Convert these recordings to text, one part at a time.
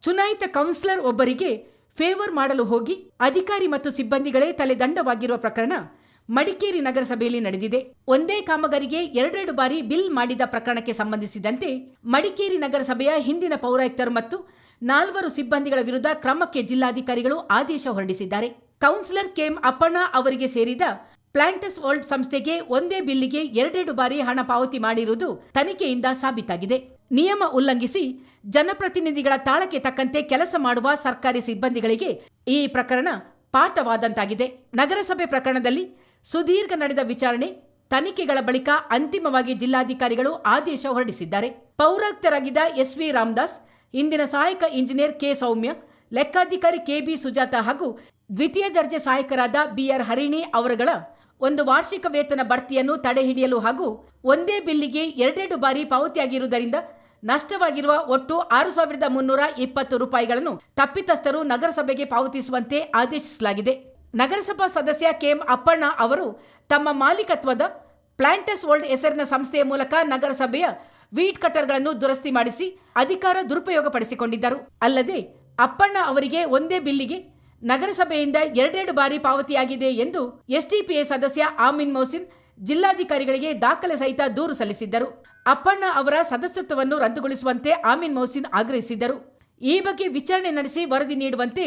ಚುನಾಯಿತ ಕೌನ್ಸಿಲರ್ ಒಬ್ಬರಿಗೆ ಫೇವರ್ ಮಾಡಲು ಹೋಗಿ ಅಧಿಕಾರಿ ಮತ್ತು ಸಿಬ್ಬಂದಿಗಳೇ ತಲೆದಂಡವಾಗಿರುವ ಪ್ರಕರಣ ಮಡಿಕೇರಿ ನಗರಸಭೆಯಲ್ಲಿ ನಡೆದಿದೆ. ಒಂದೇ ಕಾಮಗಾರಿಗೆ ಎರಡೆರಡು ಬಾರಿ ಬಿಲ್ ಮಾಡಿದ ಪ್ರಕರಣಕ್ಕೆ ಸಂಬಂಧಿಸಿದಂತೆ ಮಡಿಕೇರಿ ನಗರಸಭೆಯ ಹಿಂದಿನ ಪೌರಾಯುಕ್ತರು ಮತ್ತು 4 ಸಿಬ್ಬಂದಿಗಳ ವಿರುದ್ಧ ಕ್ರಮಕ್ಕೆ ಜಿಲ್ಲಾಧಿಕಾರಿಗಳು ಆದೇಶ ಹೊರಡಿಸಿದ್ದಾರೆ. ಕೌನ್ಸಿಲರ್ ಕೆಎಂ ಅಪ್ಪಣ್ಣ ಅವರಿಗೆ ಸೇರಿದ ಪ್ಲಾಂಟಸ್ ವರ್ಲ್ಡ್ ಸಂಸ್ಥೆಗೆ ಒಂದೇ ಬಿಲ್ಲಿಗೆ ಎರಡೆರಡು ಬಾರಿ ಹಣ ಪಾವತಿ ಮಾಡಿರುವುದು ತನಿಖೆಯಿಂದ ಸಾಬೀತಾಗಿದೆ. ನಿಯಮ ಉಲ್ಲಂಘಿಸಿ ಜನಪ್ರತಿನಿಧಿಗಳ ತಾಳಕ್ಕೆ ತಕ್ಕಂತೆ ಕೆಲಸ ಮಾಡುವ ಸರ್ಕಾರಿ ಸಿಬ್ಬಂದಿಗಳಿಗೆ ಈ ಪ್ರಕರಣ ಪಾಠವಾದಂತಾಗಿದೆ. ನಗರಸಭೆ ಪ್ರಕರಣದಲ್ಲಿ ಸುದೀರ್ಘ ನಡೆದ ವಿಚಾರಣೆ, ತನಿಖೆಗಳ ಬಳಿಕ ಅಂತಿಮವಾಗಿ ಜಿಲ್ಲಾಧಿಕಾರಿಗಳು ಆದೇಶ ಹೊರಡಿಸಿದ್ದಾರೆ. ಪೌರಾಯುಕ್ತರಾಗಿದ್ದ ಎಸ್.ವಿ. ರಾಮದಾಸ್, ಇಂದಿನ ಸಹಾಯಕ ಇಂಜಿನಿಯರ್ ಕೆ. ಸೌಮ್ಯ, ಲೆಕ್ಕಾಧಿಕಾರಿ ಕೆ.ಬಿ. ಸುಜಾತ ಹಾಗೂ ದ್ವಿತೀಯ ದರ್ಜೆ ಸಹಾಯಕರಾದ ಬಿ.ಆರ್. ಹರಿಣಿ ಅವರುಗಳ ಒಂದು ವಾರ್ಷಿಕ ವೇತನ ಬಡ್ತಿಯನ್ನು ತಡೆಹಿಡಿಯಲು ಹಾಗೂ ಒಂದೇ ಬಿಲ್ಲಿಗೆ ಎರಡೆರಡು ಬಾರಿ ಪಾವತಿಯಾಗಿರುವುದರಿಂದ ನಷ್ಟವಾಗಿರುವ ಒಟ್ಟು 6,320 ರೂಪಾಯಿಗಳನ್ನು ತಪ್ಪಿತಸ್ಥರು ನಗರಸಭೆಗೆ ಪಾವತಿಸುವಂತೆ ಆದೇಶಿಸಲಾಗಿದೆ. ನಗರಸಭಾ ಸದಸ್ಯ ಕೆಎಂ ಅಪ್ಪಣ್ಣ ಅವರು ತಮ್ಮ ಮಾಲೀಕತ್ವದ ಪ್ಲಾಂಟಸ್ ವರ್ಲ್ಡ್ ಹೆಸರಿನ ಸಂಸ್ಥೆಯ ಮೂಲಕ ನಗರಸಭೆಯ ವೀಡ್ ಕಟರ್ಗಳನ್ನು ದುರಸ್ತಿ ಮಾಡಿಸಿ ಅಧಿಕಾರ ದುರುಪಯೋಗ ಪಡಿಸಿಕೊಂಡಿದ್ದರು. ಅಲ್ಲದೆ ಅಪ್ಪಣ್ಣ ಅವರಿಗೆ ಒಂದೇ ಬಿಲ್ಲಿಗೆ ನಗರಸಭೆಯಿಂದ ಎರಡೆರಡು ಬಾರಿ ಪಾವತಿಯಾಗಿದೆ ಎಂದು ಎಸ್ಡಿಪಿಐ ಸದಸ್ಯ ಆಮಿನ್ ಮೊಹಸಿನ್ ಜಿಲ್ಲಾಧಿಕಾರಿಗಳಿಗೆ ದಾಖಲೆ ಸಹಿತ ದೂರು ಸಲ್ಲಿಸಿದ್ದರು. ಅಪ್ಪಣ್ಣ ಅವರ ಸದಸ್ಯತ್ವವನ್ನು ರದ್ದುಗೊಳಿಸುವಂತೆ ಆಮಿನ್ ಮೊಹಸಿನ್ ಆಗ್ರಹಿಸಿದ್ದರು. ಈ ಬಗ್ಗೆ ವಿಚಾರಣೆ ನಡೆಸಿ ವರದಿ ನೀಡುವಂತೆ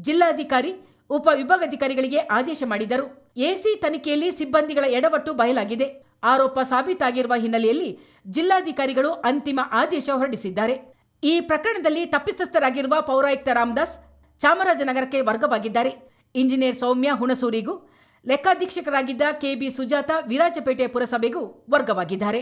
ಜಿಲ್ಲಾಧಿಕಾರಿ, ಉಪ ವಿಭಾಗಾಧಿಕಾರಿಗಳಿಗೆ ಆದೇಶ ಮಾಡಿದರು. ಎಸಿ ತನಿಖೆಯಲ್ಲಿ ಸಿಬ್ಬಂದಿಗಳ ಎಡವಟ್ಟು ಬಯಲಾಗಿದೆ. ಆರೋಪ ಸಾಬೀತಾಗಿರುವ ಹಿನ್ನೆಲೆಯಲ್ಲಿ ಜಿಲ್ಲಾಧಿಕಾರಿಗಳು ಅಂತಿಮ ಆದೇಶ ಹೊರಡಿಸಿದ್ದಾರೆ. ಈ ಪ್ರಕರಣದಲ್ಲಿ ತಪ್ಪಿತಸ್ಥರಾಗಿರುವ ಪೌರಾಯುಕ್ತ ರಾಮದಾಸ್ ಚಾಮರಾಜನಗರಕ್ಕೆ ವರ್ಗವಾಗಿದ್ದಾರೆ. ಇಂಜಿನಿಯರ್ ಸೌಮ್ಯ ಹುಣಸೂರಿಗೂ, ಲೆಕ್ಕಾಧೀಕ್ಷಕರಾಗಿದ್ದ ಕೆ.ಬಿ. ಸುಜಾತ ವಿರಾಜಪೇಟೆ ಪುರಸಭೆಗೂ ವರ್ಗವಾಗಿದ್ದಾರೆ.